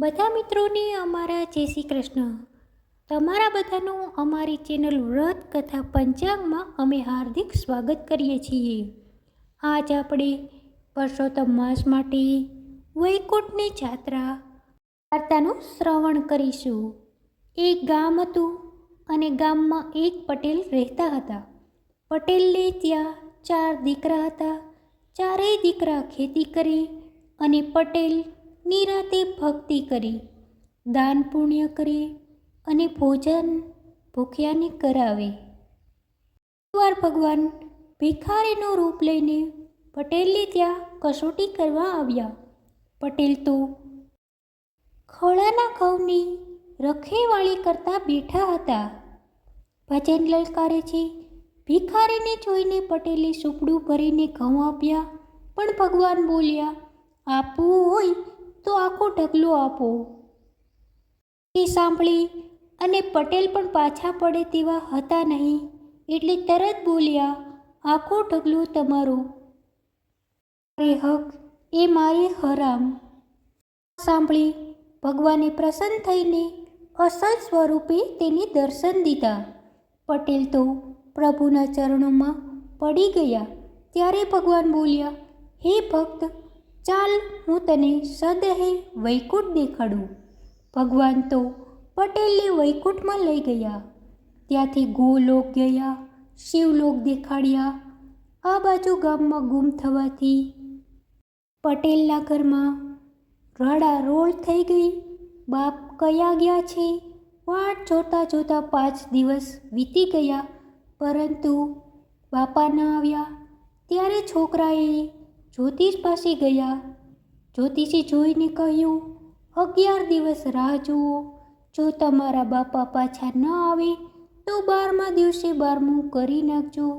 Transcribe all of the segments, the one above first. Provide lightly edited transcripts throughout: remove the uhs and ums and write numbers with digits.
બધા મિત્રોને અમારા જય શ્રી કૃષ્ણ. તમારા બધાનું અમારી ચેનલ વ્રત કથા પંચાંગમાં અમે હાર્દિક સ્વાગત કરીએ છીએ. આજ આપણે પરસોત્તમ માસ માટે વૈકુંઠની જાત્રા વાર્તાનું શ્રવણ કરીશું. એક ગામ હતું અને ગામમાં એક પટેલ રહેતા હતા. પટેલને ત્યાં 4 દીકરા હતા. ચારેય દીકરા ખેતી કરી અને પટેલ નિરાતે ભક્તિ કરી, દાન પુણ્ય કરે અને ભોજન ભૂખ્યાને કરાવે. એકવાર ભગવાન ભિખારીનું રૂપ લઈને પટેલને ત્યાં કસોટી કરવા આવ્યા. પટેલ તો ખોળાના ઘઉંની રખેવાળી કરતા બેઠા હતા. ભજન લલકારે છે. ભિખારીને જોઈને પટેલે સુપડું ભરીને ઘઉં આપ્યા, પણ ભગવાન બોલ્યા, આપવું હોય તો આખો ઢગલો આપો. એ સાંભળી અને પટેલ પણ પાછા પડે તેવા હતા નહીં, એટલે તરત બોલ્યા, આખો ઢગલો તમારો, મારે હક એ મારે હરામ. સાંભળી ભગવાને પ્રસન્ન થઈને અસલ સ્વરૂપે તેને દર્શન દીધા. પટેલ તો પ્રભુના ચરણોમાં પડી ગયા. ત્યારે ભગવાન બોલ્યા, હે ભક્ત, ચાલ હું તને સદેહે વૈકુંઠ દેખાડું. ભગવાન તો પટેલને વૈકુંઠમાં લઈ ગયા. ત્યાંથી ગોલોક ગયા, શિવલોક દેખાડ્યા. આ બાજુ ગામમાં ગુમ થવાથી પટેલના ઘરમાં રડારોળ થઈ ગઈ. બાપ કયા ગયા છે? વાટ જોતા જોતા 5 દિવસ વીતી ગયા, પરંતુ બાપા ન આવ્યા. ત્યારે છોકરાએ જ્યોતિષ પાસે ગયા. જ્યોતિષે જોઈને કહ્યું, 11 દિવસ રાહ જુઓ. જો તમારા બાપા પાછા ન આવે તો 12મા દિવસે 12મું કરી નાખજો.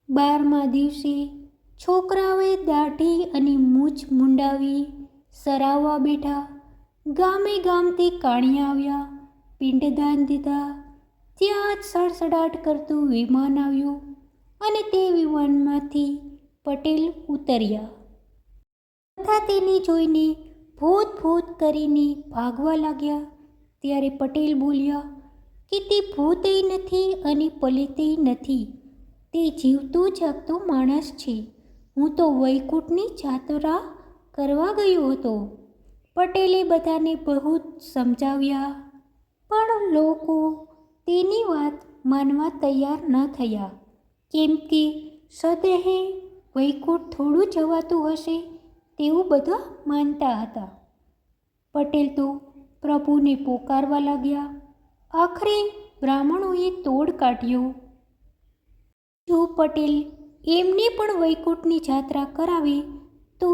12મા દિવસે છોકરાઓએ દાઢી અને મૂછ મુંડાવી સરાવવા બેઠા. ગામે ગામથી કાણિયા આવ્યા, પિંડદાન દીધા. ત્યાં જ સડસડાટ કરતું વિમાન આવ્યું અને તે વિમાનમાંથી પટેલ ઉતર્યા. બધા તેને જોઈને ભૂત ભૂત કરીને ભાગવા લાગ્યા. ત્યારે પટેલ બોલ્યા કે તે ભૂતેય નથી અને પલિતેય નથી, તે જીવતો જાગતો માણસ છે. હું તો વૈકુંઠની જાત્રા કરવા ગયો હતો. પટેલે બધાને બહુ સમજાવ્યા, પણ લોકો તેની વાત માનવા તૈયાર ન થયા, કેમ કે સદેહે વૈકુંઠ થોડું જવાતું હશે તેવું બધા માનતા હતા. પટેલ તો પ્રભુને પોકારવા લાગ્યા. આખરે બ્રાહ્મણોએ તોડ કાઢ્યો, જો પટેલ એમને પણ વૈકુંઠની જાત્રા કરાવે તો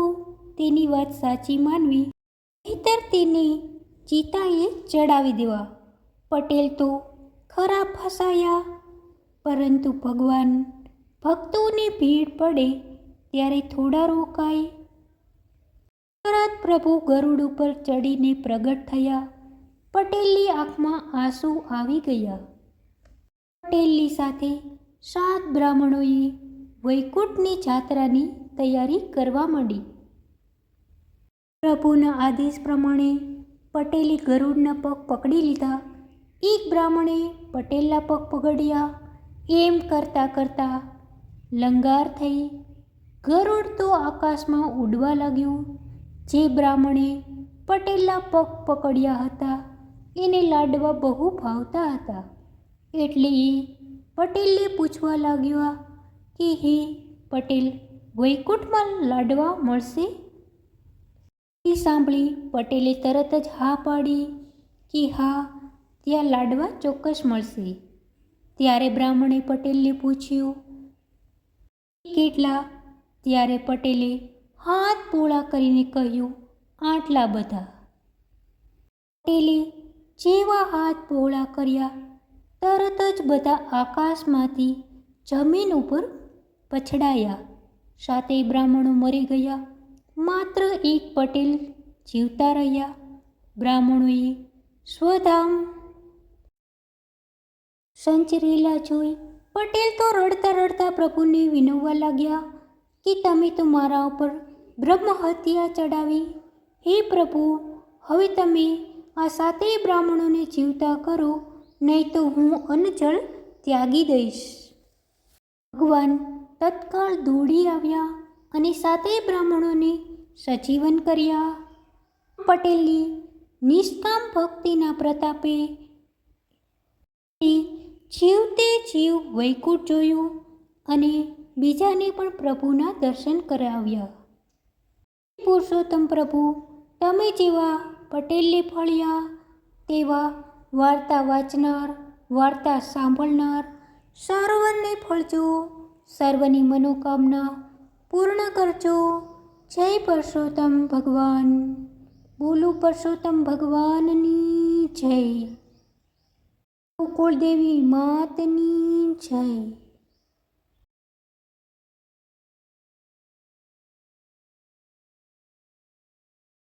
તેની વાત સાચી માનવી, નહીંતર તેને ચિતાએ ચડાવી દેવા. પટેલ તો ખરા ફસાયા, પરંતુ ભગવાન ભક્તોની ભીડ પડે ત્યારે થોડા રોકાય. તરત પ્રભુ ગરુડ ઉપર ચડીને પ્રગટ થયા. પટેલની આંખમાં આંસુ આવી ગયા. પટેલની સાથે 7 બ્રાહ્મણોએ વૈકુંઠની જાત્રાની તૈયારી કરવા માંડી. પ્રભુના આદેશ પ્રમાણે પટેલે ગરુડના પગ પકડી લીધા. એક બ્રાહ્મણે પટેલના પગ પકડ્યા. એમ કરતાં કરતાં લંગાર થઈ ગરુડ તો આકાશમાં ઉડવા લાગ્યું. જે બ્રાહ્મણે પટેલના પગ પકડ્યા હતા એને લાડવા બહુ ભાવતા હતા, એટલે એ પટેલને પૂછવા લાગ્યા કે હે પટેલ, વૈકુંઠમાં લાડવા મળશે? એ સાંભળી પટેલે તરત જ હા પાડી કે હા, ત્યાં લાડવા ચોક્કસ મળશે. ત્યારે બ્રાહ્મણે પટેલને પૂછ્યું, કેટલા? ત્યારે પટેલે હાથ પોળા કરીને કહ્યું, આટલા બધા. પટેલે જેવા હાથ પહોળા કર્યા, તરત જ બધા આકાશમાંથી જમીન ઉપર પછડાયા. 7 બ્રાહ્મણો મરી ગયા, માત્ર એક પટેલ જીવતા રહ્યા. બ્રાહ્મણોએ સ્વધામ સંચરેલા જોઈ પટેલ તો રડતા રડતા પ્રભુને વિનવવા લાગ્યા કે તમે તો મારા ઉપર બ્રહ્મ હત્યા ચડાવી. હે પ્રભુ, હવે તમે આ 7 બ્રાહ્મણોને જીવતા કરો, નહીં તો હું અન્નજળ ત્યાગી દઈશ. ભગવાન તત્કાળ દોડી આવ્યા અને 7 બ્રાહ્મણોને સજીવન કર્યા. પટેલની નિષ્કામ ભક્તિના પ્રતાપે જીવતે જીવ વૈકુંઠ જોયું અને બીજાને પણ પ્રભુના દર્શન કરાવ્યા. પુરુષોત્તમ પ્રભુ, તમે જેવા પટેલને ફળ્યા તેવા વાર્તા વાંચનાર, વાર્તા સાંભળનાર સર્વને ફળજો, સર્વની મનોકામના પૂર્ણ કરજો. જય પુરુષોત્તમ ભગવાન. બોલો પુરુષોત્તમ ભગવાનની જય. કુળદેવી માતની જય.